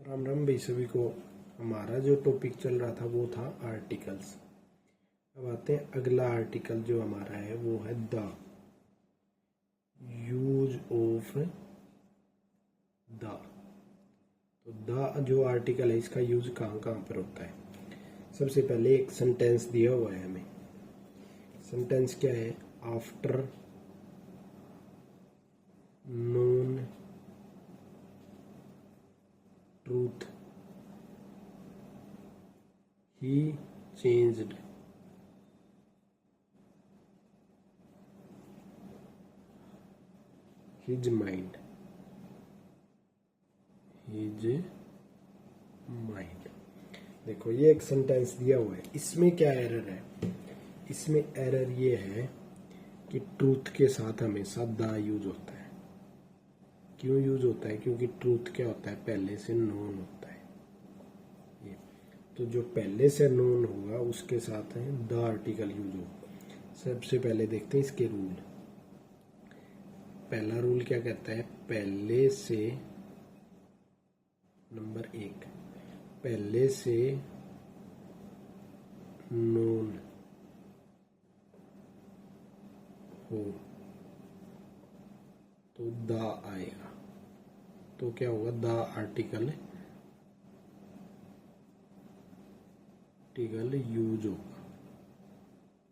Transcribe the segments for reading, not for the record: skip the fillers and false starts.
राम राम भाई सभी को। हमारा जो टॉपिक चल रहा था वो था आर्टिकल्स। अब आते हैं अगला आर्टिकल जो हमारा है वो है द। Use of the. तो द जो आर्टिकल है इसका यूज कहाँ कहाँ पर होता है। सबसे पहले एक सेंटेंस दिया हुआ है हमें। सेंटेंस क्या है? आफ्टर नोन ट्रूथ ही चेंज्ड हिज माइंड। देखो ये एक सेंटेंस दिया हुआ है, इसमें क्या एरर है? इसमें एरर ये है कि ट्रूथ के साथ हमेशा द यूज होता है। क्यों यूज होता है? क्योंकि ट्रूथ क्या होता है? पहले से नोन होता है। ये तो जो पहले से नोन होगा उसके साथ है द आर्टिकल यूज होगा। सबसे पहले देखते हैं इसके रूल। पहला रूल क्या कहता है? पहले से, नंबर 1, पहले से नोन हो तो द आएगा। तो क्या होगा? द आर्टिकल यूज होगा।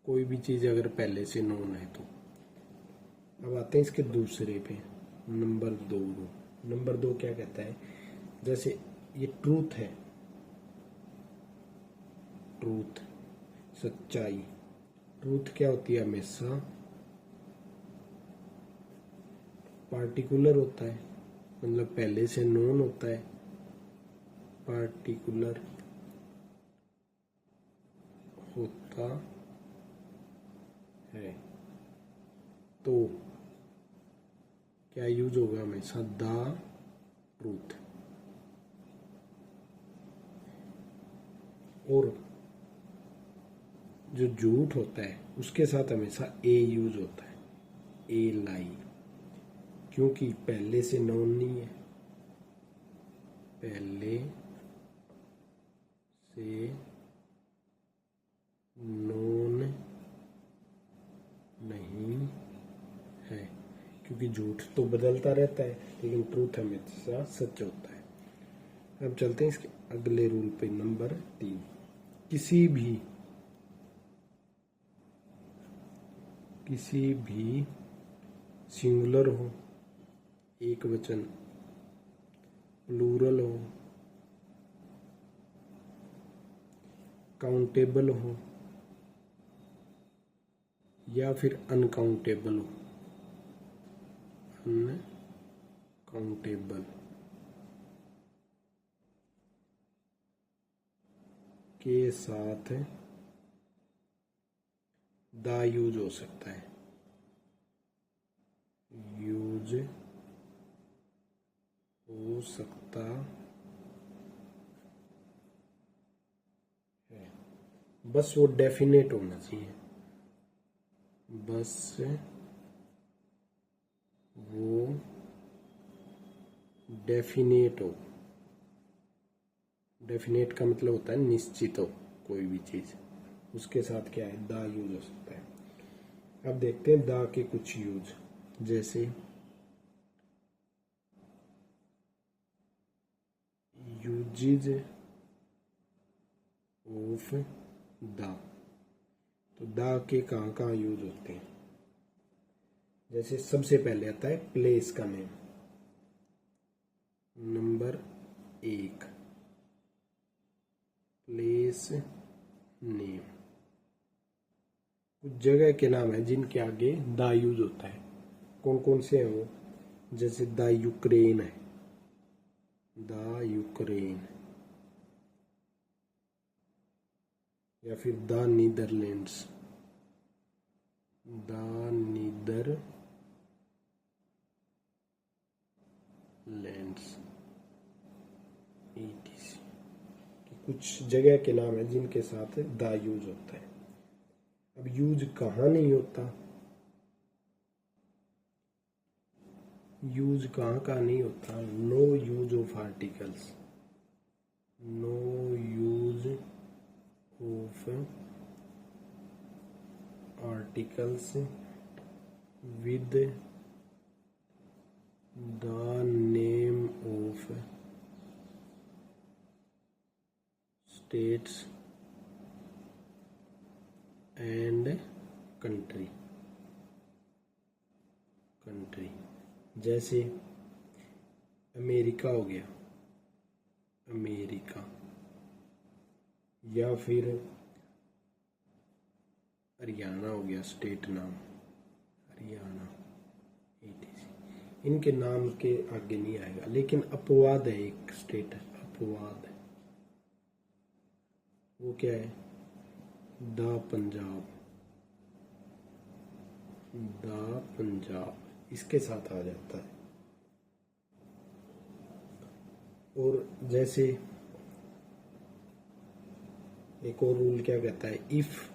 कोई भी चीज अगर पहले से नोन है तो। अब आते हैं इसके दूसरे पे, नंबर 2। नंबर 2 क्या कहता है? जैसे ये ट्रूथ है, ट्रूथ सच्चाई। ट्रूथ क्या होती है? हमेशा पार्टिकुलर होता है, मतलब पहले से नोन होता है, पार्टिकुलर होता है। तो क्या यूज होगा? हमेशा द ट्रूथ। और जो झूठ होता है उसके साथ हमेशा ए यूज होता है, ए लाई। क्योंकि पहले से नोन नहीं है, पहले से नोन नहीं है। क्योंकि झूठ तो बदलता रहता है लेकिन ट्रूथ हमेशा सच होता है। अब चलते हैं इसके अगले रूल पे, नंबर 3। किसी भी सिंगुलर हो, एक वचन, प्लूरल हो, काउंटेबल हो या फिर अनकाउंटेबल हो, अनकाउंटेबल के साथ द यूज हो सकता है। यूज हो सकता है, बस वो डेफिनेट होना चाहिए। बस वो डेफिनेट हो। डेफिनेट का मतलब होता है निश्चित हो कोई भी चीज, उसके साथ क्या है? द यूज हो सकता है। अब देखते हैं द के कुछ यूज। जैसे यूजेज ऑफ द। तो द के कहाँ कहाँ यूज होते हैं? जैसे सबसे पहले आता है प्लेस का नेम, नंबर 1, प्लेस नेम। कुछ जगह के नाम है जिनके आगे द यूज होता है। कौन कौन से हैं वो? जैसे द यूक्रेन है, द यूक्रेन, या फिर the Netherlands, the Netherlands. ETC। कुछ जगह के नाम है जिनके साथ द यूज होता है। अब यूज कहाँ नहीं होता? यूज कहाँ का नहीं होता? No use of articles. No use of articles with the name of states and country. जैसे अमेरिका हो गया, अमेरिका, या फिर हरियाणा हो गया, स्टेट नाम हरियाणा, इनके नाम के आगे नहीं आएगा, लेकिन अपवाद है, एक स्टेट अपवाद है, वो क्या है, द पंजाब, द पंजाब इसके साथ आ जाता है। और जैसे एक और रूल क्या कहता है, if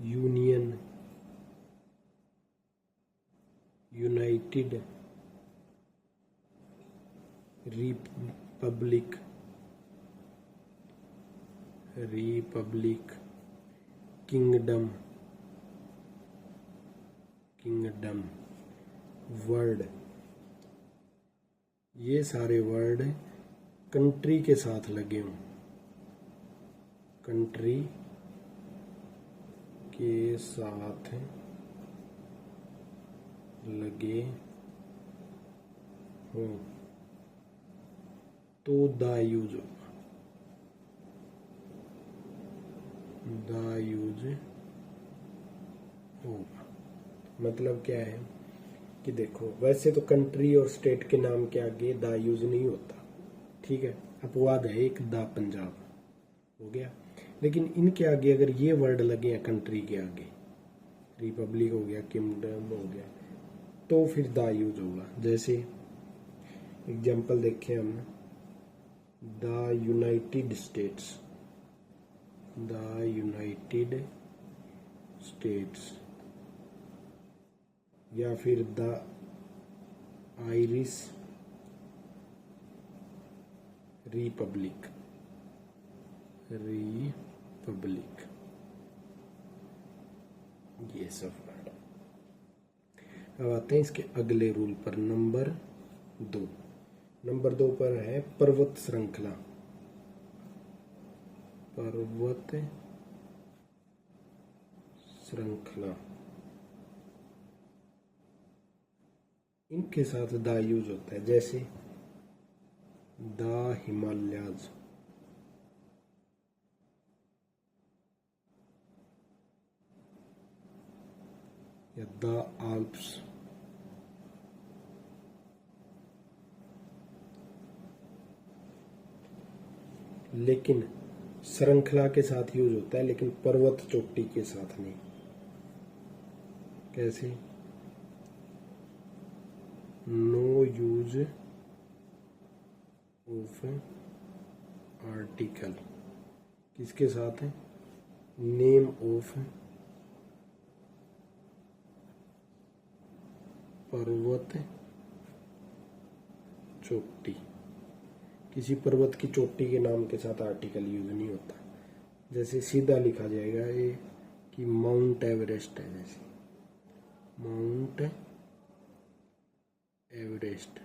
union United Republic kingdom word, ये सारे वर्ड कंट्री के साथ लगे हों, कंट्री के साथ लगे हों तो द यूज होगा, द यूज होगा। मतलब क्या है कि देखो, वैसे तो कंट्री और स्टेट के नाम के आगे द यूज नहीं होता, ठीक है, अपवाद है एक, द पंजाब हो गया, लेकिन इनके आगे अगर ये वर्ड लगे हैं कंट्री के आगे, रिपब्लिक हो गया, किंगडम हो गया, तो फिर द यूज होगा। जैसे एग्जांपल देखें हम, the United states, the United states, या फिर द आयरिश रिपब्लिक, ये सब वर्ड। अब आते हैं इसके अगले रूल पर, नंबर 2। नंबर 2 पर है पर्वत श्रृंखला, पर्वत श्रृंखला, इनके साथ द यूज होता है। जैसे द हिमालयाज, या द आल्प्स, लेकिन श्रृंखला के साथ यूज होता है, लेकिन पर्वत चोटी के साथ नहीं। कैसे, नो यूज ऑफ आर्टिकल, किसके साथ है, नेम ऑफ पर्वत चोटी, किसी पर्वत की चोटी के नाम के साथ आर्टिकल यूज नहीं होता। जैसे सीधा लिखा जाएगा ये कि माउंट एवरेस्ट है, जैसे माउंट एवरेस्ट,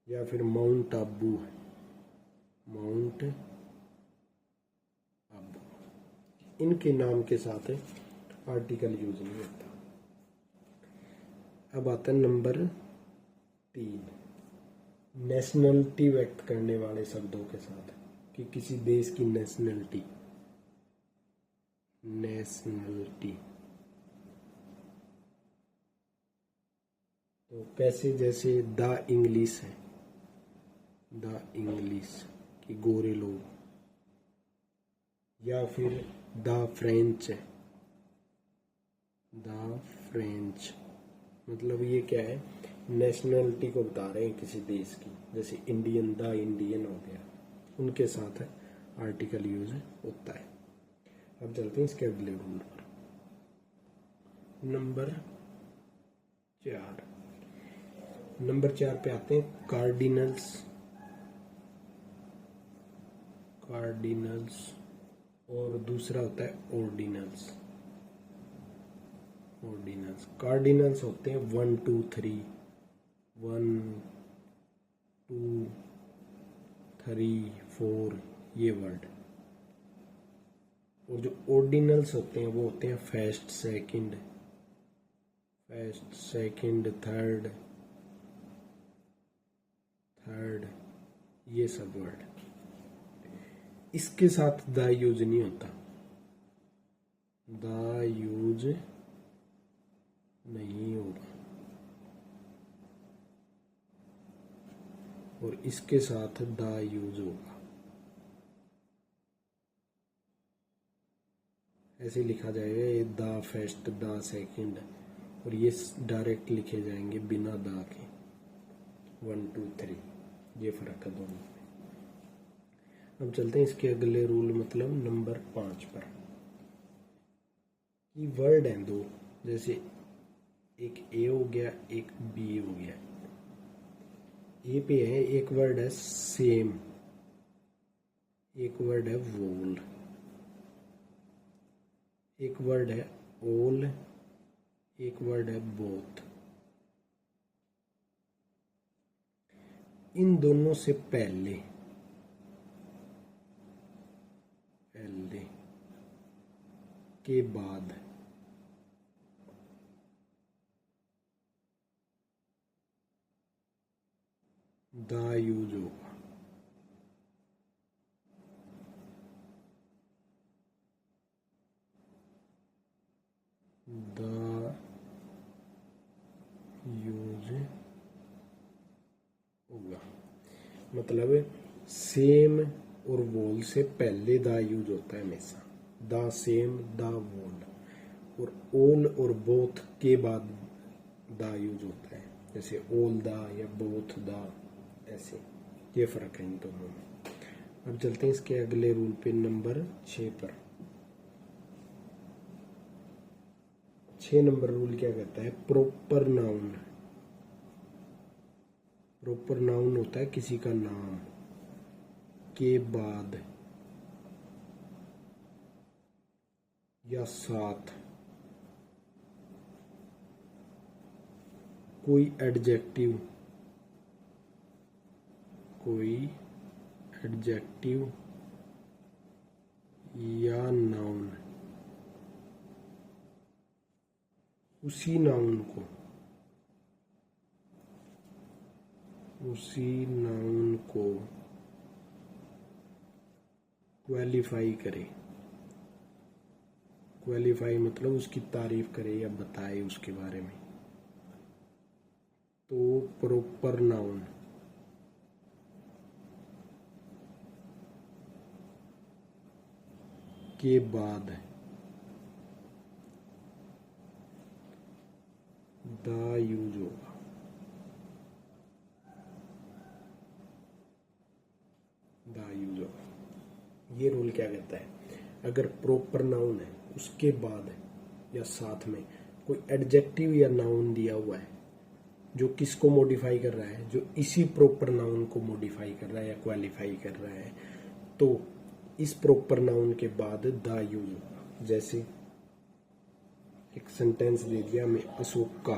या फिर माउंट आबू है, माउंट आबू, इनके नाम के साथ आर्टिकल यूज नहीं होता। अब आता है नंबर 3, नेशनलिटी व्यक्त करने वाले शब्दों के साथ, कि किसी देश की नेशनलिटी, तो कैसे, जैसे द इंग्लिश है, द इंग्लिश कि गोरे लोग, या फिर द फ्रेंच है, द फ्रेंच, मतलब ये क्या है, नेशनलिटी को बता रहे हैं किसी देश की। जैसे इंडियन, द इंडियन हो गया, उनके साथ आर्टिकल यूज होता है। अब चलते हैं इसके अगले रूल पर, नंबर 4। नंबर 4 पे आते हैं कार्डिनल्स कार्डिनल्स, और दूसरा होता है ऑर्डिनल्स। ऑर्डिनल्स, कार्डिनल्स होते हैं 1 2 3, 1 2 3 4 ये वर्ड। और जो ऑर्डिनल्स होते हैं वो होते हैं फर्स्ट सेकंड, थर्ड, ये सब वर्ड। इसके साथ द यूज नहीं होता, द यूज नहीं होगा, और इसके साथ द यूज होगा। ऐसे लिखा जाएगा, ये द फर्स्ट, द सेकंड, और ये डायरेक्ट लिखे जाएंगे बिना द के, 1 2 3। ये फर्क है दोनों में। अब चलते हैं इसके अगले रूल, मतलब नंबर 5 पर। कि वर्ड हैं दो, जैसे एक ए हो गया, एक बी हो गया। ए पे है, एक वर्ड है सेम, एक वर्ड है वोल, एक वर्ड है ओल, एक वर्ड है बोथ। इन दोनों से पहले के बाद द यूज होगा। द यूज होगा, मतलब सेम और वोल से पहले द यूज होता है हमेशा, द सेम, द वोल। और ओल और बोथ के बाद द यूज होता है, जैसे ओल द या बोथ द, ऐसे। ये फर्क है इन दोनों में। अब चलते हैं इसके अगले रूल पे, नंबर 6 पर। 6 नंबर रूल क्या कहता है? Proper noun. प्रॉपर नाउन होता है किसी का नाम के बाद या साथ कोई एडजेक्टिव या नाउन, उसी नाउन को क्वालिफाई करे। क्वालिफाई मतलब उसकी तारीफ करे या बताए उसके बारे में। तो प्रॉपर नाउन के बाद द यूज होगा। द यूज होगा। ये रूल क्या कहता है? अगर प्रॉपर नाउन है उसके बाद या साथ में कोई एडजेक्टिव या नाउन दिया हुआ है जो किसको मॉडिफाई कर रहा है, जो इसी प्रॉपर नाउन को मॉडिफाई कर रहा है या क्वालिफाई कर रहा है, तो इस प्रॉपर नाउन के बाद द यूज होगा। जैसे एक सेंटेंस दे दिया हमें, अशोका,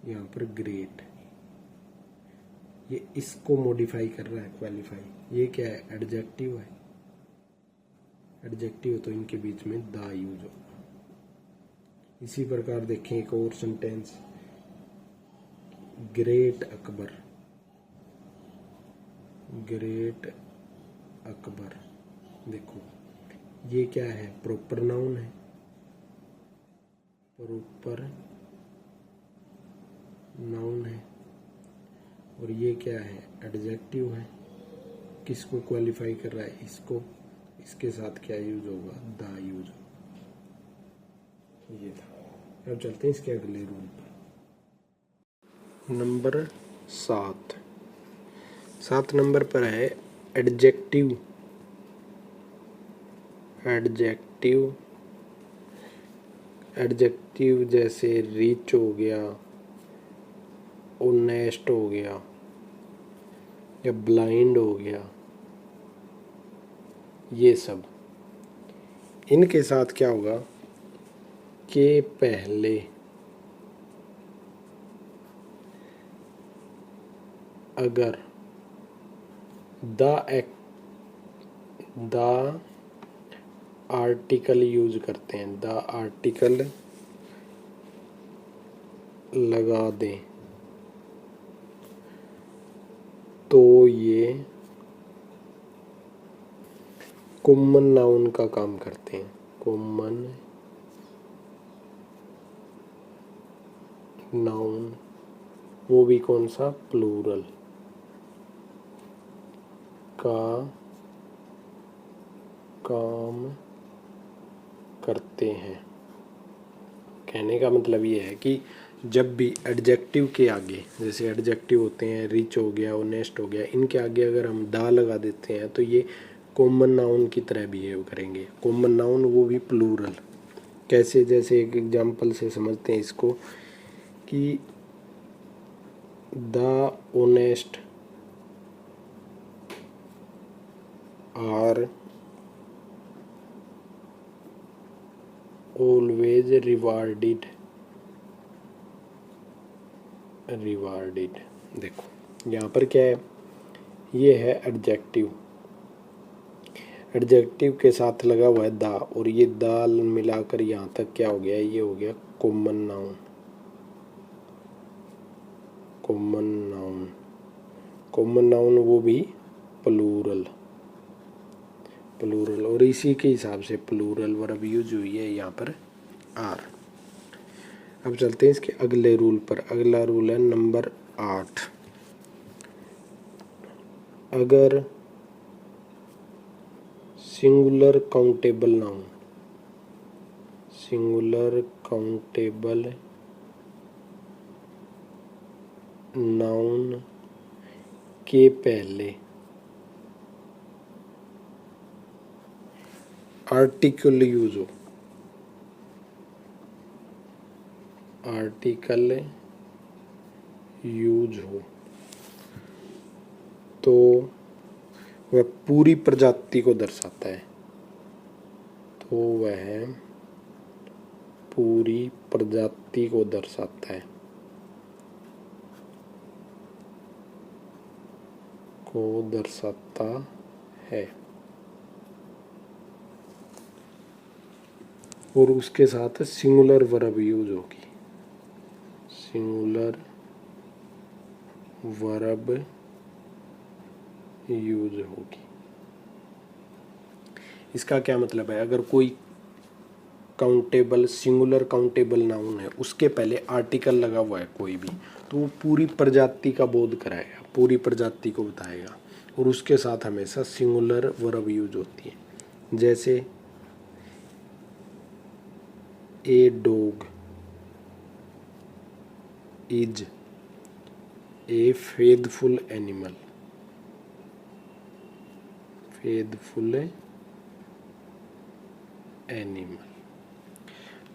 यहाँ पर ग्रेट, ये इसको मॉडिफाई कर रहा है, क्वालिफाई। ये क्या है? एडजेक्टिव है। एडजेक्टिव तो इनके बीच में द यूज होगा। इसी प्रकार देखें एक और सेंटेंस, ग्रेट अकबर, देखो ये क्या है? प्रॉपर नाउन है, और ये क्या है? एडजेक्टिव है। किसको क्वालिफाई कर रहा है? इसको। इसके साथ क्या यूज होगा? द यूज होगा। ये था। अब चलते हैं इसके अगले रूल पर, नंबर 7 नंबर पर है एडजेक्टिव। एडजेक्टिव जैसे रिच हो गया, ऑनेस्ट हो गया, या ब्लाइंड हो गया, ये सब। इनके साथ क्या होगा कि पहले अगर द आर्टिकल यूज करते हैं, द आर्टिकल लगा दें, तो ये कॉमन नाउन का काम करते हैं। कॉमन नाउन, वो भी कौन सा, प्लूरल का काम करते हैं। कहने का मतलब ये है कि जब भी एडजेक्टिव के आगे, जैसे एडजेक्टिव होते हैं रिच हो गया, ऑनेस्ट हो गया, इनके आगे अगर हम दा लगा देते हैं तो ये कॉमन नाउन की तरह बिहेव करेंगे। कॉमन नाउन वो भी प्लूरल। कैसे, जैसे एक एग्जांपल से समझते हैं इसको कि the honest are always rewarded. देखो यहाँ पर क्या है, ये है एडजेक्टिव, एडजेक्टिव के साथ लगा हुआ है दा, और ये दाल मिलाकर यहाँ तक क्या हो गया, ये हो गया common noun. Common noun, common noun वो भी प्लूरल, प्लूरल, और इसी के हिसाब से प्लूरल वर्ब यूज हुई है यहाँ पर आर। अब चलते हैं इसके अगले रूल पर। अगला रूल है नंबर 8। अगर singular countable noun, singular countable noun के पहले आर्टिकल यूज हो, आर्टिकल यूज हो, तो वह पूरी प्रजाति को दर्शाता है, तो वह पूरी प्रजाति को दर्शाता है, को दर्शाता है। और उसके साथ सिंगुलर वर्ब यूज होगी, सिंगुलर वर्ब यूज होगी। इसका क्या मतलब है, अगर कोई काउंटेबल, सिंगुलर काउंटेबल नाउन है, उसके पहले आर्टिकल लगा हुआ है कोई भी, तो वो पूरी प्रजाति का बोध कराएगा, पूरी प्रजाति को बताएगा, और उसके साथ हमेशा सिंगुलर वर्ब यूज होती है। जैसे a dog is a faithful animal, faithful animal.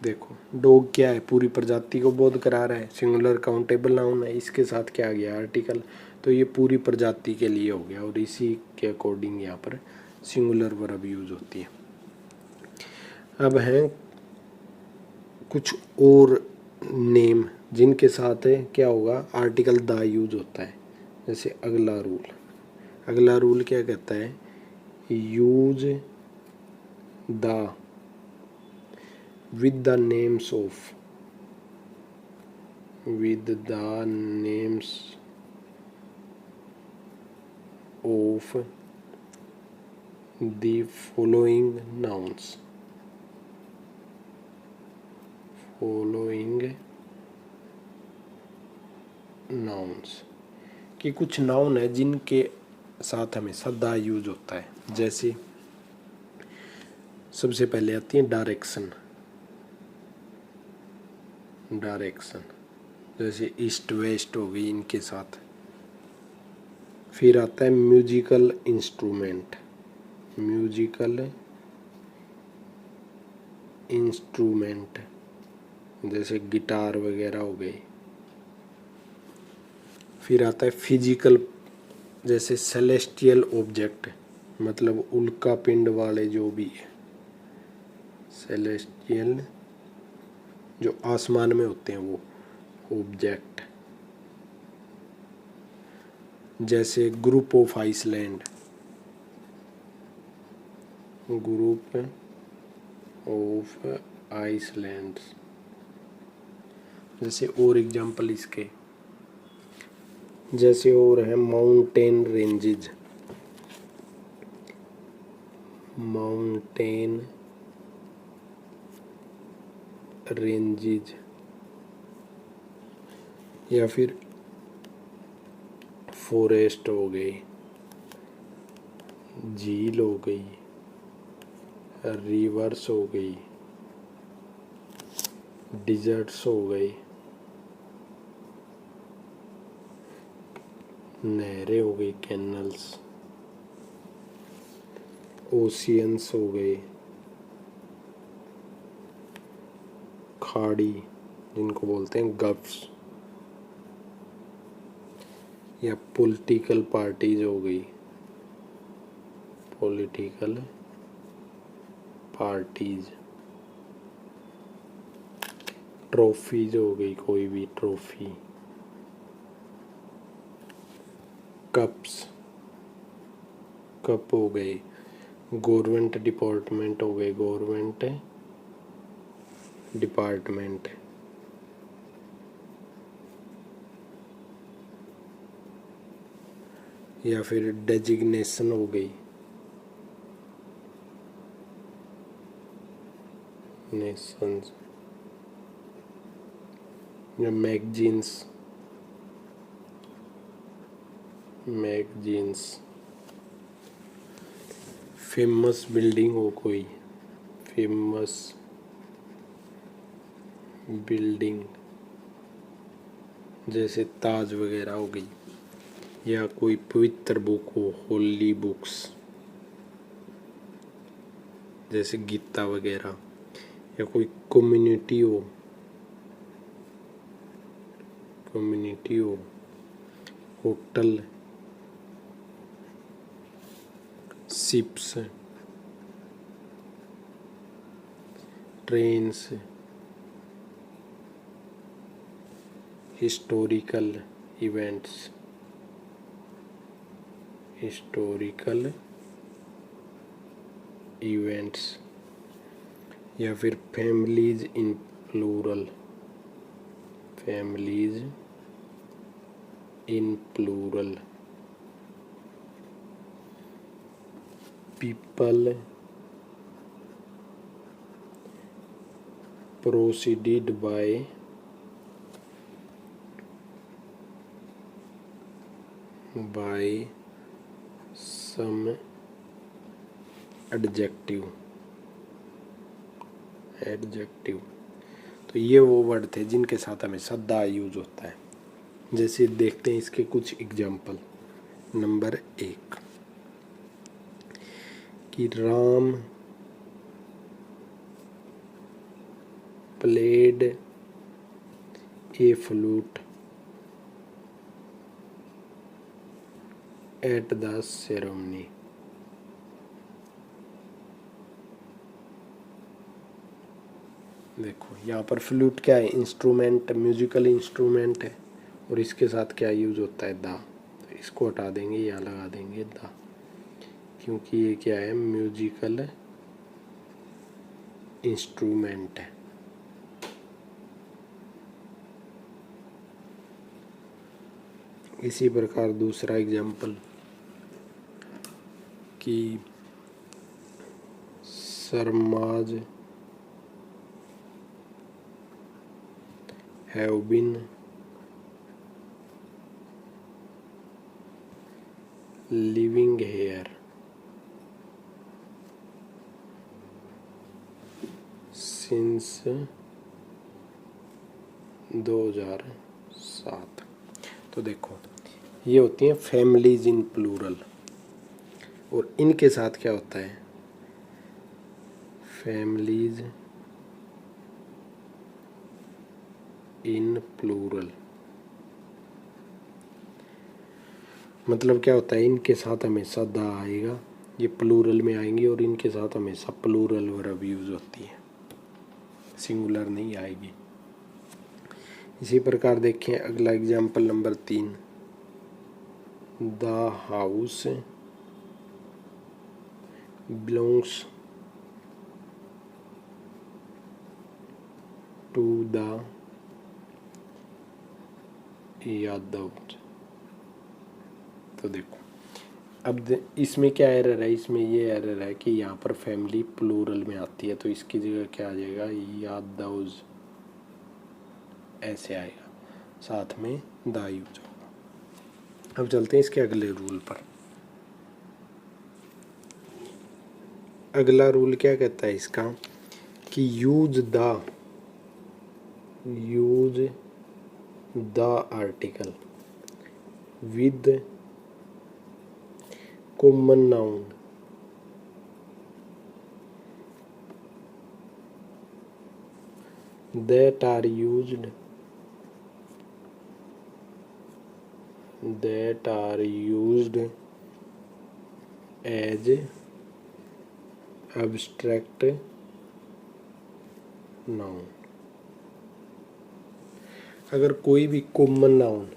देखो डॉग क्या है, पूरी प्रजाति को बोध करा रहा है, सिंगुलर काउंटेबल नाउन है, इसके साथ क्या आ गया, आर्टिकल, तो ये पूरी प्रजाति के लिए हो गया, और इसी के अकॉर्डिंग यहाँ पर सिंगुलर वर्ब यूज होती है। अब हैं कुछ और नेम जिनके साथ है क्या होगा, आर्टिकल द यूज होता है। जैसे अगला रूल, अगला रूल क्या कहता है, use the with the names of, with the names of the following nouns, following nouns, कि कुछ नाउन है जिनके साथ हमेशा द यूज होता है। जैसे सबसे पहले आती है डायरेक्शन, डायरेक्शन, जैसे ईस्ट वेस्ट हो गई इनके साथ। फिर आता है म्यूजिकल इंस्ट्रूमेंट, म्यूजिकल इंस्ट्रूमेंट, जैसे गिटार वगैरह हो गई। फिर आता है फिजिकल जैसे सेलेस्टियल ऑब्जेक्ट, मतलब उल्का पिंड वाले जो भी है, सेलेस्टियल जो आसमान में होते हैं वो ऑब्जेक्ट, जैसे group of island, group of island. जैसे और एग्जांपल इसके, जैसे और है माउंटेन रेंजेज, माउंटेन रेंजेज, या फिर फॉरेस्ट हो गई, झील हो गई, रिवर्स हो गई, डिजर्ट्स हो गई, नहरें हो गई, कैनल्स, ओशियंस हो गए, खाड़ी जिनको बोलते हैं गल्फ्स, या पॉलिटिकल पार्टीज हो गई, पॉलिटिकल पार्टीज, ट्रॉफीज हो गई, कोई भी ट्रॉफी, कप्स, कप हो गए, गवर्नमेंट डिपार्टमेंट हो गए, गवर्नमेंट डिपार्टमेंट, या फिर डेजिग्नेशन हो गई, नेशंस, या मैगजीन्स, मैगजीन्स, फेमस बिल्डिंग हो कोई, फेमस बिल्डिंग, जैसे ताज वगैरह हो गई, या कोई पवित्र बुक हो, होली बुक्स, जैसे गीता वगैरह, या कोई कम्युनिटी हो, कम्युनिटी हो, hotel, ships, trains, historical events, historical events, या फिर families in plural, families in plural, people proceeded by some adjective, adjective. तो ये वो वर्ड थे जिनके साथ हमेशा द यूज होता है। जैसे देखते हैं इसके कुछ एग्जाम्पल। नंबर 1 कि Ram played a flute at the ceremony. देखो यहाँ पर फ्लूट क्या है, इंस्ट्रूमेंट, म्यूजिकल इंस्ट्रूमेंट है, और इसके साथ क्या यूज होता है, द। तो इसको हटा देंगे, यहाँ लगा देंगे द, क्योंकि ये क्या है, म्यूजिकल इंस्ट्रूमेंट है। इसी प्रकार दूसरा एग्जाम्पल कि Sharma's have been living here since 2007। तो देखो ये होती हैं फैमिलीज इन प्लूरल, और इनके साथ क्या होता है, फैमिलीज इन प्लूरल। मतलब क्या होता है, इनके साथ हमेशा द आएगा, ये प्लूरल में आएंगे और इनके साथ हमेशा प्लूरल वर्ब यूज होती है, सिंगुलर नहीं आएगी। इसी प्रकार देखें अगला example number 3, the house belongs to the Yadav. तो देखो अब इसमें क्या एरर है, इसमें ये एरर है कि यहाँ पर फैमिली प्लूरल में आती है, तो इसकी जगह क्या आ जाएगा, यादव ऐसे आएगा, साथ में द यूज होगा। अब चलते हैं इसके अगले रूल पर। अगला रूल क्या कहता है इसका, कि use the article with common noun that are used as abstract noun। अगर कोई भी कॉमन नाउन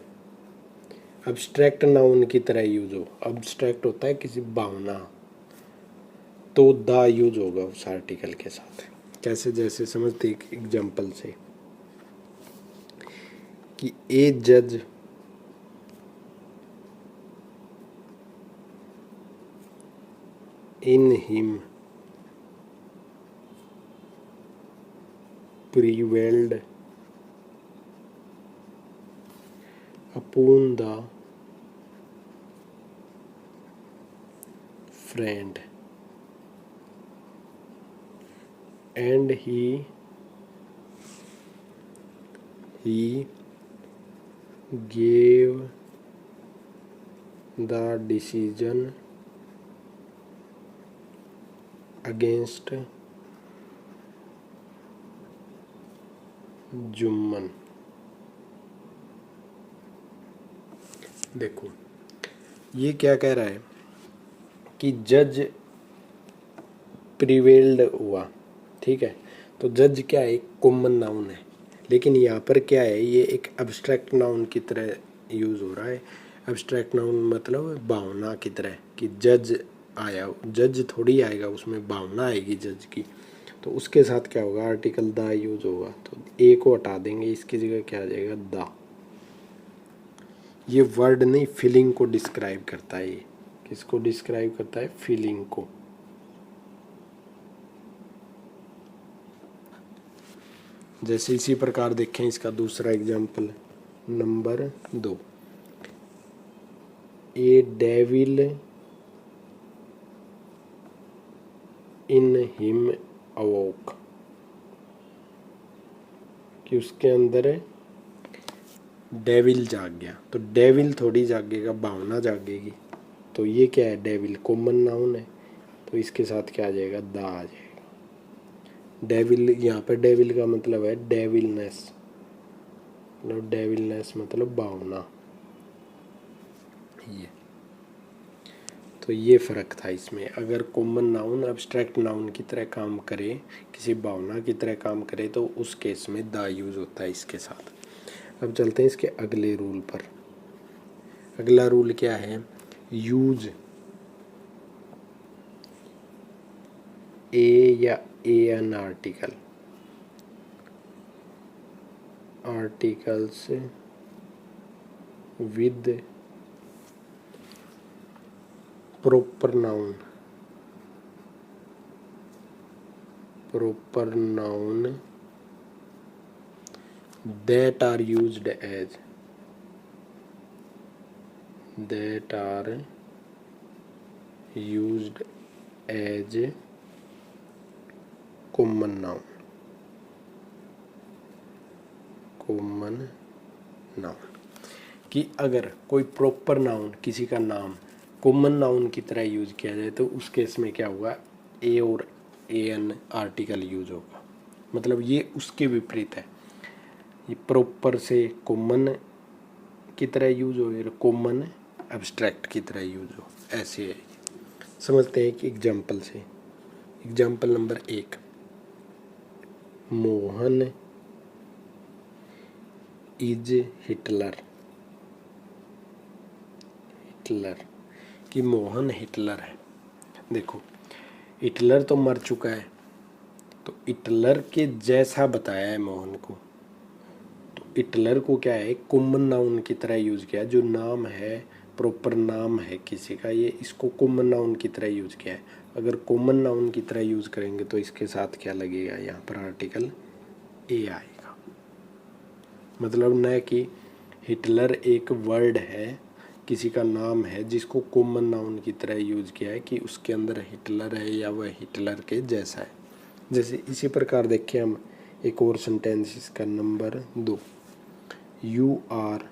अब्स्ट्रैक्ट नाउन की तरह यूज हो, अब्स्ट्रैक्ट होता है किसी भावना, तो द यूज होगा उस आर्टिकल के साथ। कैसे, जैसे समझते एक एग्जाम्पल से कि ए जज in him prevailed upon the friend and he gave the decision against Jumman. देखो ये क्या कह रहा है कि जज प्रिवेल्ड हुआ, ठीक है, तो जज क्या है, एक कॉमन नाउन है, लेकिन यहाँ पर क्या है, ये एक एब्स्ट्रैक्ट नाउन की तरह यूज़ हो रहा है। एब्स्ट्रैक्ट नाउन मतलब भावना की तरह, कि जज आया, जज थोड़ी आएगा, उसमें भावना आएगी जज की, तो उसके साथ क्या होगा, आर्टिकल द यूज होगा। तो ए को हटा देंगे, इसकी जगह क्या आ जाएगा, द। ये वर्ड नहीं, फीलिंग को डिस्क्राइब करता है। ये किसको डिस्क्राइब करता है, फीलिंग को। जैसे इसी प्रकार देखें इसका दूसरा example number 2, A devil in him अवोक, कि उसके अंदर डेविल जाग गया। तो डेविल थोड़ी जागेगा, भावना जागेगी। तो ये क्या है, डेविल कॉमन नाउन है, तो इसके साथ क्या आ जाएगा, द आ जाएगा। डेविल, यहाँ पर डेविल का मतलब है डेविलनेस, मतलब डेविलनेस मतलब भावना। ये तो ये फ़र्क था इसमें। अगर कॉमन नाउन एब्स्ट्रैक्ट नाउन की तरह काम करे, किसी भावना की तरह काम करे, तो उस केस में द यूज़ होता है इसके साथ। अब चलते हैं इसके अगले रूल पर। अगला रूल क्या है, यूज ए या a an articles with proper noun that are used as common noun। कि अगर कोई प्रॉपर नाउन, किसी का नाम कॉमन नाउन की तरह यूज किया जाए, तो उस केस में क्या होगा, ए और ए एन आर्टिकल यूज होगा। मतलब ये उसके विपरीत है, ये प्रॉपर से कॉमन की तरह यूज हो, कॉमन एब्स्ट्रैक्ट की तरह यूज हो, ऐसे है। समझते हैं कि एग्जाम्पल से। Example number 1, Mohan is Hitler. Hitler कि मोहन हिटलर है। देखो हिटलर तो मर चुका है, तो हिटलर के जैसा बताया है मोहन को, तो हिटलर को क्या है, कॉमन नाउन की तरह यूज किया है। जो नाम है, प्रॉपर नाम है किसी का, ये इसको कॉमन नाउन की तरह यूज किया है। अगर कॉमन नाउन की तरह यूज करेंगे तो इसके साथ क्या लगेगा, यहाँ पर आर्टिकल ए आएगा। मतलब न कि हिटलर एक वर्ड है, किसी का नाम है जिसको कॉमन नाउन की तरह यूज किया है कि उसके अंदर हिटलर है या वह हिटलर के जैसा है। जैसे इसी प्रकार देखिए हम एक और सेंटेंस इसका number 2, you are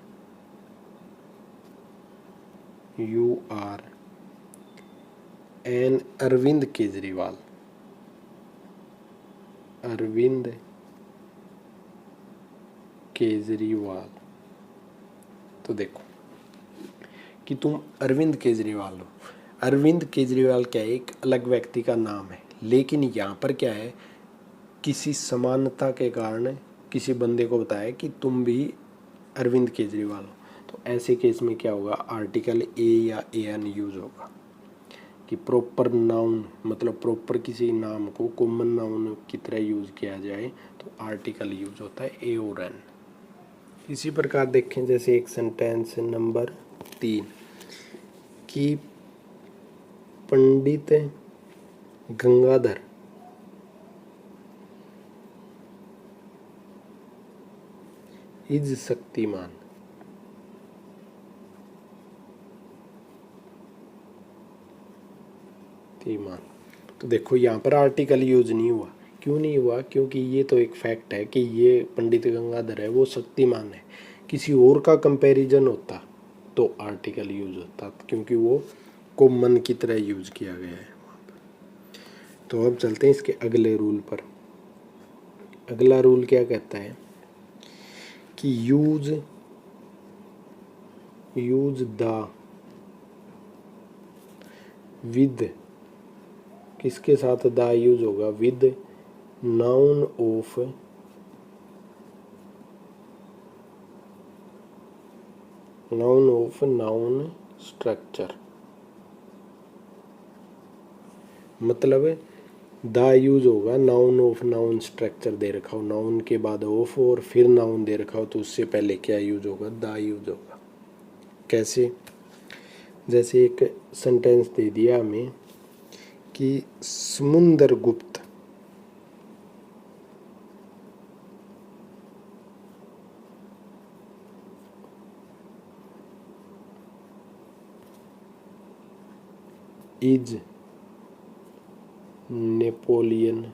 an Arvind Kejriwal. Arvind Kejriwal, तो देखो कि तुम अरविंद केजरीवाल हो। अरविंद केजरीवाल क्या है, एक अलग व्यक्ति का नाम है, लेकिन यहाँ पर क्या है, किसी समानता के कारण किसी बंदे को बताया कि तुम भी अरविंद केजरीवाल हो। तो ऐसे केस में क्या होगा, आर्टिकल ए या ए एन यूज होगा कि प्रॉपर नाउन, मतलब प्रॉपर किसी नाम को कॉमन नाउन की तरह यूज किया जाए तो आर्टिकल यूज होता है ए और एन। इसी प्रकार देखें जैसे एक सेंटेंस नंबर 3 कि पंडित गंगाधर इज शक्तिमान। तो देखो यहाँ पर आर्टिकल यूज नहीं हुआ। क्यों नहीं हुआ, क्योंकि ये तो एक फैक्ट है कि ये पंडित गंगाधर है वो शक्तिमान है। किसी और का कंपैरिजन होता तो आर्टिकल यूज होता, क्योंकि वो कॉमन की तरह यूज किया गया है। तो अब चलते हैं इसके अगले रूल पर। अगला रूल क्या कहता है कि यूज द विद, किसके साथ द यूज होगा, with noun of noun structure. मतलब द यूज होगा नाउन ऑफ नाउन स्ट्रक्चर दे रखा हो, नाउन के बाद ऑफ और फिर नाउन दे रखा हो, तो उससे पहले क्या यूज होगा, द यूज होगा। कैसे, जैसे एक सेंटेंस दे दिया हमें कि समुंदर गुप्त इज नेपोलियन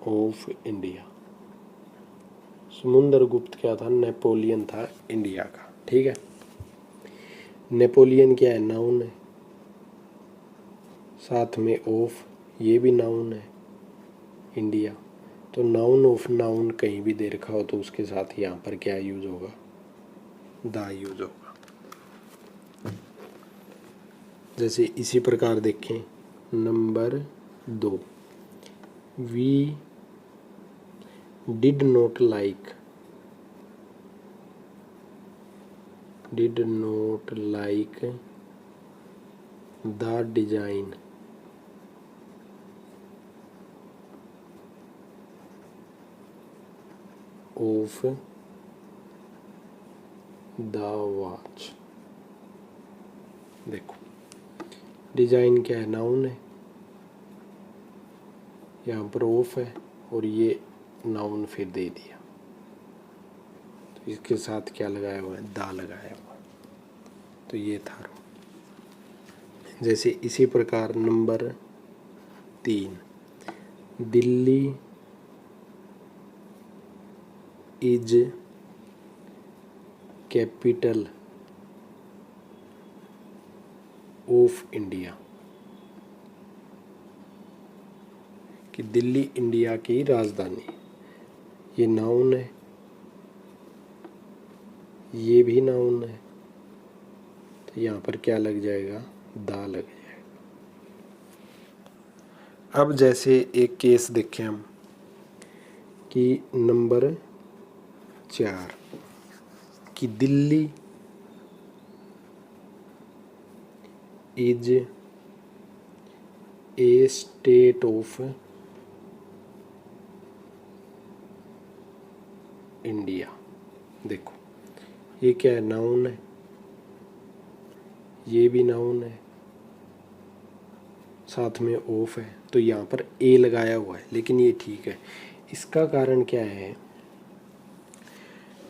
ऑफ इंडिया। समुंदर गुप्त क्या था, नेपोलियन था इंडिया का। ठीक है, नेपोलियन क्या है, नाउन है, साथ में ऑफ, ये भी नाउन है, इंडिया। तो नाउन ऑफ नाउन कहीं भी दे रखा हो तो उसके साथ यहाँ पर क्या यूज होगा, द यूज होगा। जैसे इसी प्रकार देखें number 2, we did not like the design of the watch. देखो डिजाइन क्या है, नाउन है, यहाँ पर ऑफ है और ये नाउन फिर दे दिया, तो इसके साथ क्या लगाया हुआ है, दा लगाया हुआ। तो ये था। जैसे इसी प्रकार number 3, Delhi is capital of India, कि दिल्ली इंडिया की राजधानी। ये नाउन है, ये भी नाउन है, तो यहाँ पर क्या लग जाएगा, दा लग जाएगा। अब जैसे एक केस देखें हम कि नंबर 4 कि Delhi is a state of India. देखो ये क्या है, नाउन है, ये भी नाउन है, साथ में ऑफ है, तो यहाँ पर ए लगाया हुआ है, लेकिन ये ठीक है। इसका कारण क्या है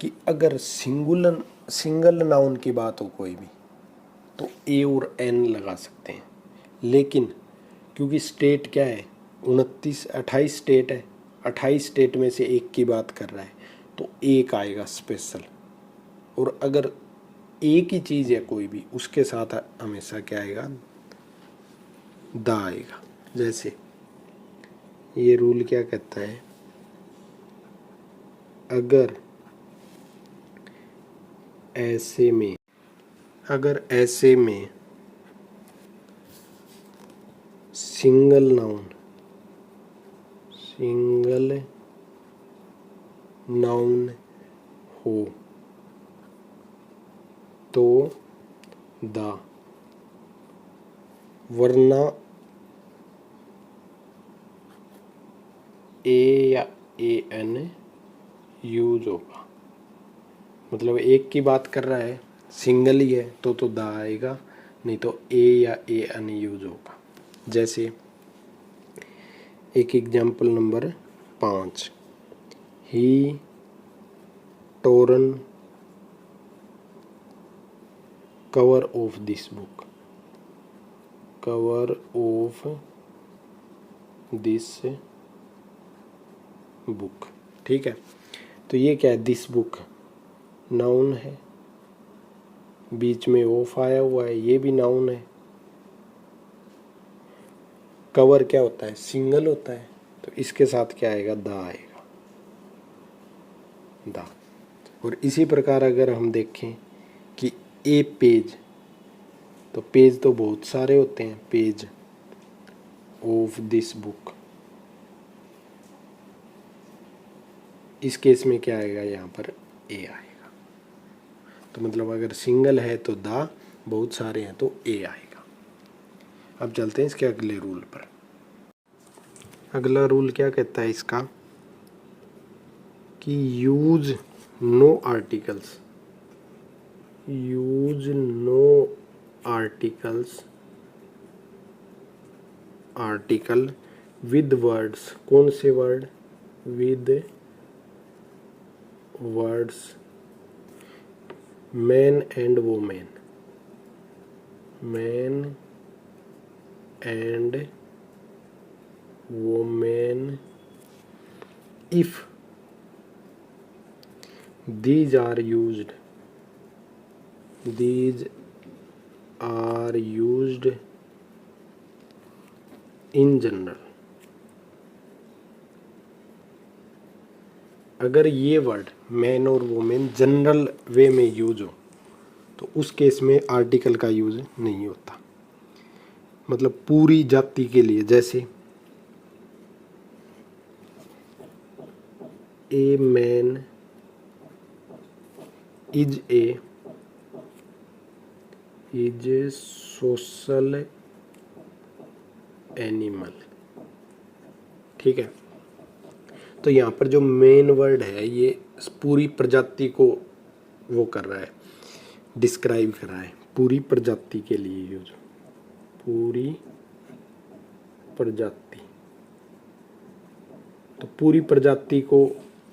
कि अगर सिंगल नाउन की बात हो कोई भी तो ए और एन लगा सकते हैं, लेकिन क्योंकि स्टेट क्या है, 28 स्टेट है, 28 स्टेट में से एक की बात कर रहा है, तो एक आएगा स्पेशल। और अगर एक ही चीज़ है कोई भी, उसके साथ हमेशा क्या आएगा, दा आएगा। जैसे ये रूल क्या कहता है, अगर ऐसे में सिंगल नाउन हो तो दा, वरना ए या ए एन यूज होगा। मतलब एक की बात कर रहा है, सिंगल ही है तो दा आएगा, नहीं तो ए या ए एन यूज होगा। जैसे एक example number 5, he Torrent cover of this book. ठीक है, तो ये क्या है, दिस बुक नाउन है, बीच में ऑफ आया हुआ है, ये भी नाउन है। कवर क्या होता है, सिंगल होता है, तो इसके साथ क्या आएगा, दा आएगा, दा। और इसी प्रकार अगर हम देखें कि ए पेज, तो पेज तो बहुत सारे होते हैं, पेज ऑफ दिस बुक, इस केस में क्या आएगा, यहाँ पर ए आएगा। तो मतलब अगर सिंगल है तो दा, बहुत सारे हैं तो ए आएगा। अब चलते हैं इसके अगले रूल पर। अगला रूल क्या कहता है इसका कि use no article with words, कौन से word, with words man and women, if these are used in general, अगर ये वर्ड मैन और वोमेन जनरल वे में यूज हो तो उस केस में आर्टिकल का यूज नहीं होता। मतलब पूरी जाति के लिए, जैसे a man is a social animal. ठीक है, तो यहाँ पर जो मेन वर्ड है ये पूरी प्रजाति को वो कर रहा है, डिस्क्राइब कर रहा है, पूरी प्रजाति के लिए यूज, पूरी प्रजाति। तो पूरी प्रजाति को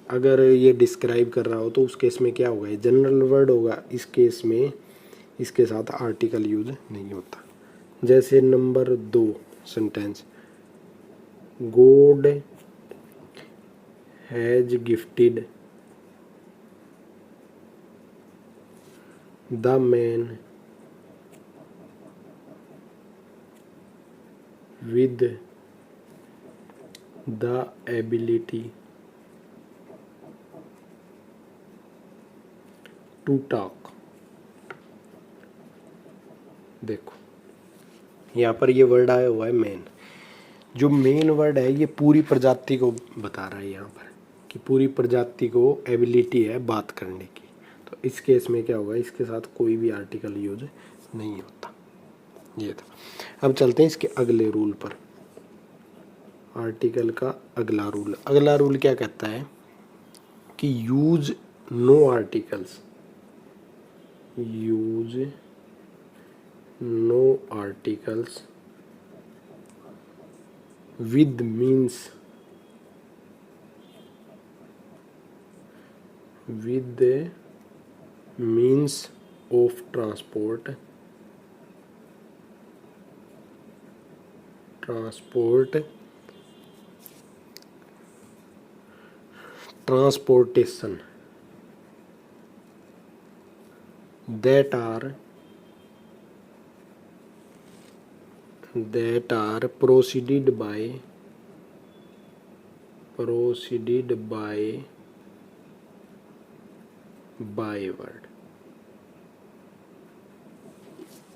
अगर ये डिस्क्राइब कर रहा हो तो उस केस में क्या होगा, ये जनरल वर्ड होगा, इस केस में इसके साथ आर्टिकल यूज नहीं होता। जैसे number 2 sentence, God has gifted the man with the ability to talk. देखो यहाँ पर ये वर्ड आया हुआ है मेन। जो मेन वर्ड है ये पूरी प्रजाति को बता रहा है यहाँ पर, कि पूरी प्रजाति को एबिलिटी है बात करने की। तो इस केस में क्या होगा, इसके साथ कोई भी आर्टिकल यूज नहीं होता। ये था। अब चलते हैं इसके अगले रूल पर। आर्टिकल का अगला रूल, अगला रूल क्या कहता है कि use no articles, use no articles with means of transportation that are proceeded by word.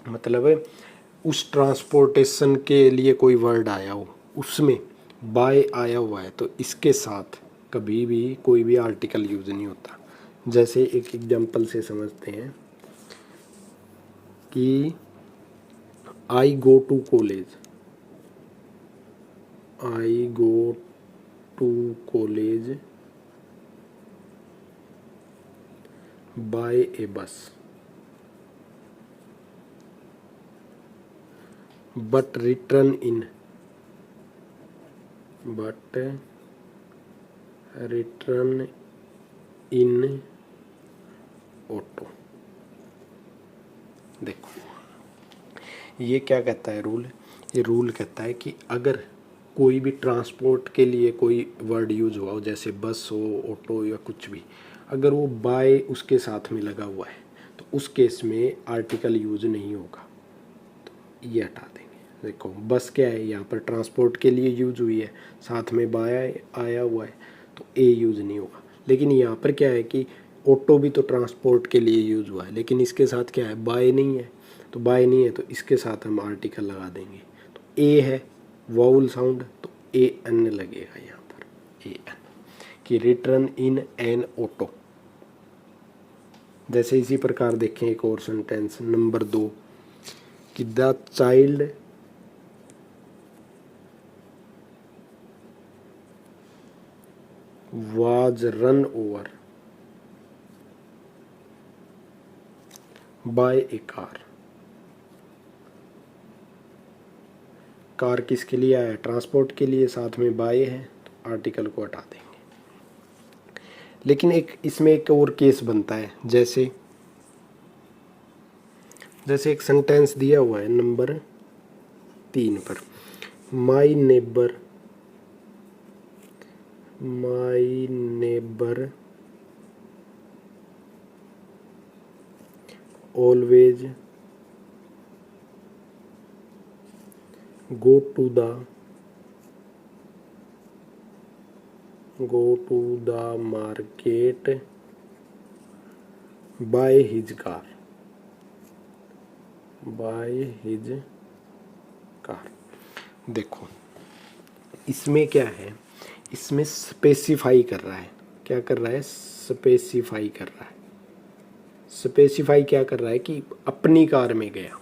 मतलब उस ट्रांसपोर्टेशन के लिए कोई वर्ड आया हो, उसमें बाय आया हुआ है, तो इसके साथ कभी भी कोई भी आर्टिकल यूज नहीं होता। जैसे एक एग्जांपल से समझते हैं कि I go to college, I go to college by a bus, but return in auto. देखो ये क्या कहता है रूल, ये रूल कहता है कि अगर कोई भी ट्रांसपोर्ट के लिए कोई वर्ड यूज हुआ हो, जैसे बस हो, ऑटो या कुछ भी, अगर वो बाय उसके साथ में लगा हुआ है तो उस केस में आर्टिकल यूज नहीं होगा। तो ये हटा देंगे। देखो बस क्या है, यहाँ पर ट्रांसपोर्ट के लिए यूज हुई है, साथ में बाय आया हुआ है, तो ए यूज नहीं होगा। लेकिन यहाँ पर क्या है कि ऑटो भी तो ट्रांसपोर्ट के लिए यूज हुआ है, लेकिन इसके साथ क्या है, बाय नहीं है। तो बाय नहीं है तो इसके साथ हम आर्टिकल लगा देंगे। तो ए है वाउल साउंड, तो ए एन लगेगा यहाँ पर, ए एन, कि रिटर्न इन एन ऑटो। जैसे इसी प्रकार देखें एक और सेंटेंस नंबर 2 कि the child was run over by a car। Car किसके लिए आया है, ट्रांसपोर्ट के लिए, साथ में बाय है, तो आर्टिकल को हटा देंगे। लेकिन एक इसमें एक और केस बनता है, जैसे एक सेंटेंस दिया हुआ है नंबर 3 पर, my neighbour always go to the market by his car। देखो इसमें क्या है, इसमें स्पेसिफाई कर रहा है, क्या कर रहा है, स्पेसिफाई कर रहा है। स्पेसिफाई क्या कर रहा है कि अपनी कार में गया।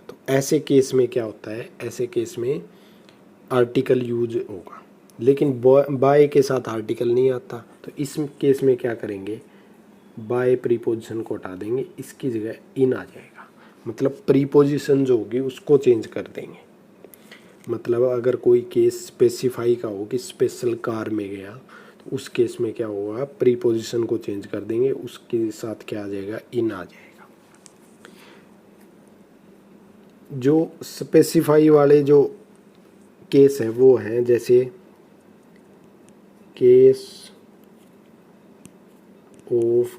तो ऐसे केस में क्या होता है, ऐसे केस में आर्टिकल यूज होगा, लेकिन बाय के साथ आर्टिकल नहीं आता। तो इस केस में क्या करेंगे, बाय प्रीपोजिशन को हटा देंगे, इसकी जगह इन आ जाएगा। मतलब प्रीपोजिशन जो होगी उसको चेंज कर देंगे। मतलब अगर कोई केस स्पेसिफाई का हो कि स्पेशल कार में गया, तो उस केस में क्या होगा, प्रीपोजिशन को चेंज कर देंगे, उसके साथ क्या आ जाएगा, इन आ जाएगा। जो स्पेसिफाई वाले जो केस है वो हैं, जैसे केस ऑफ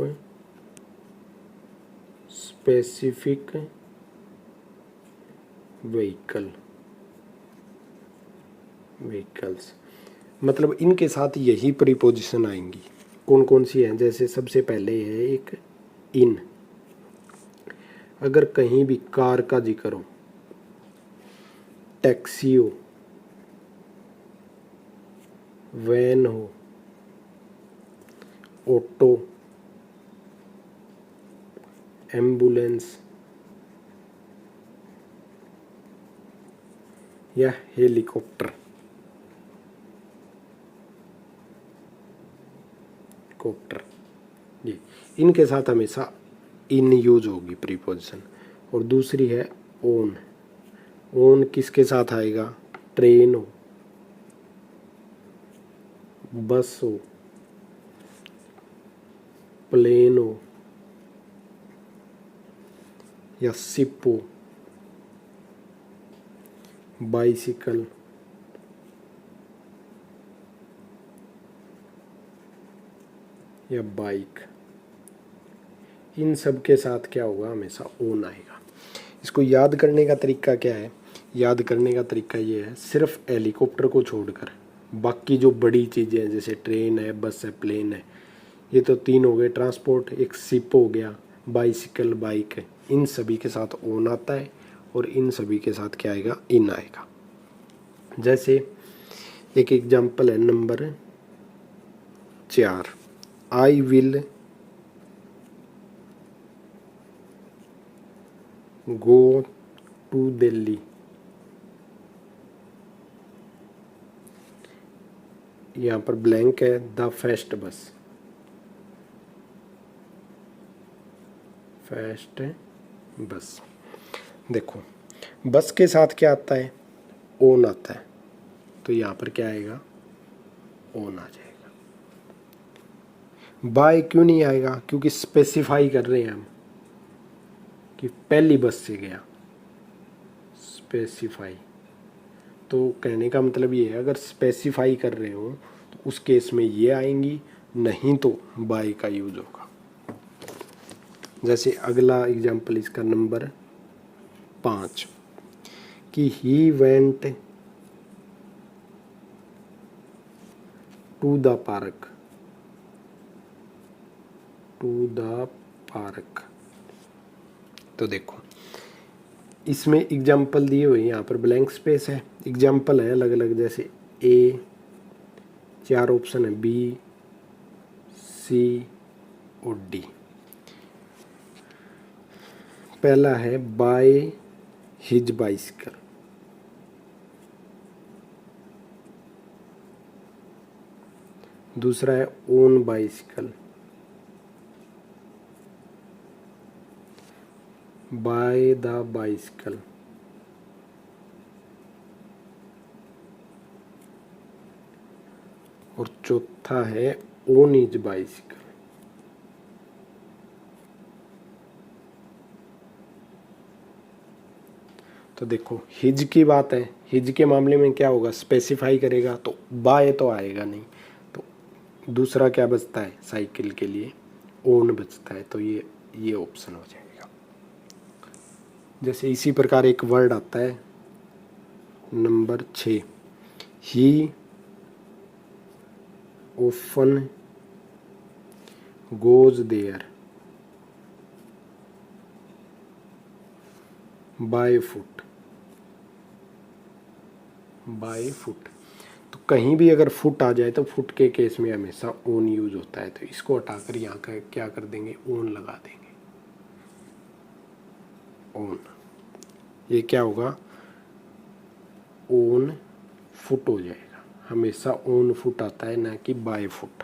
स्पेसिफिक व्हीकल्स। मतलब इनके साथ यही प्रीपोजिशन आएंगी। कौन कौन सी हैं, जैसे सबसे पहले है एक इन। अगर कहीं भी कार का जिक्र हो, टैक्सी हो, वैन हो, ऑटो, एम्बुलेंस या हेलीकॉप्टर, जी, इनके साथ हमेशा इन यूज होगी प्रीपोजिशन। और दूसरी है ओन। ओन किसके साथ आएगा? ट्रेन हो, बस हो, प्लेन हो या शिप हो, बाइसिकल, या बाइक, इन सब के साथ क्या होगा? हमेशा ओन आएगा। इसको याद करने का तरीका क्या है? याद करने का तरीका ये है, सिर्फ हेलीकॉप्टर को छोड़कर बाकी जो बड़ी चीज़ें हैं जैसे ट्रेन है, बस है, प्लेन है, ये तो तीन हो गए ट्रांसपोर्ट, एक शिप हो गया, बाइसिकल, बाइक है, इन सभी के साथ ओन आता है और इन सभी के साथ क्या आएगा? इन आएगा। जैसे एक एग्जाम्पल है number 4, I will go to Delhi. यहाँ पर ब्लैंक है, द फेस्ट बस, फेस्ट बस। देखो बस के साथ क्या आता है? ओन आता है, तो यहाँ पर क्या आएगा? ओन आ जाएगा। बाय क्यों नहीं आएगा? क्योंकि स्पेसिफाई कर रहे हैं हम कि पहली बस से गया, स्पेसिफाई। तो कहने का मतलब ये है, अगर स्पेसिफाई कर रहे हो तो उस केस में ये आएंगी, नहीं तो बाय का यूज होगा। जैसे अगला एग्जाम्पल इसका नंबर 5 कि he went to the park, to the park. तो देखो इसमें एग्जाम्पल दिए हुए, यहाँ पर ब्लैंक स्पेस है, एग्जाम्पल है अलग अलग, जैसे ए, 4 ऑप्शन है, बी, सी और डी। पहला है बाय हिज बाइसिकल, दूसरा है own bicycle, by the bicycle, और चौथा है ओन इज बाइसिकल। तो देखो हिज की बात है, हिज के मामले में क्या होगा? स्पेसिफाई करेगा तो बाय तो आएगा नहीं, तो दूसरा क्या बचता है? साइकिल के लिए ओन बचता है, तो ये ऑप्शन हो जाएगा। जैसे इसी प्रकार एक वर्ड आता है number 6, he often goes there by foot, by foot। तो कहीं भी अगर फुट आ जाए तो फुट के केस में हमेशा ओन यूज होता है, तो इसको हटाकर यहाँ का क्या कर देंगे? ओन लगा देंगे, ओन। ये क्या होगा? ओन फुट हो जाएगा, हमेशा ओन फुट आता है ना कि बाय फुट।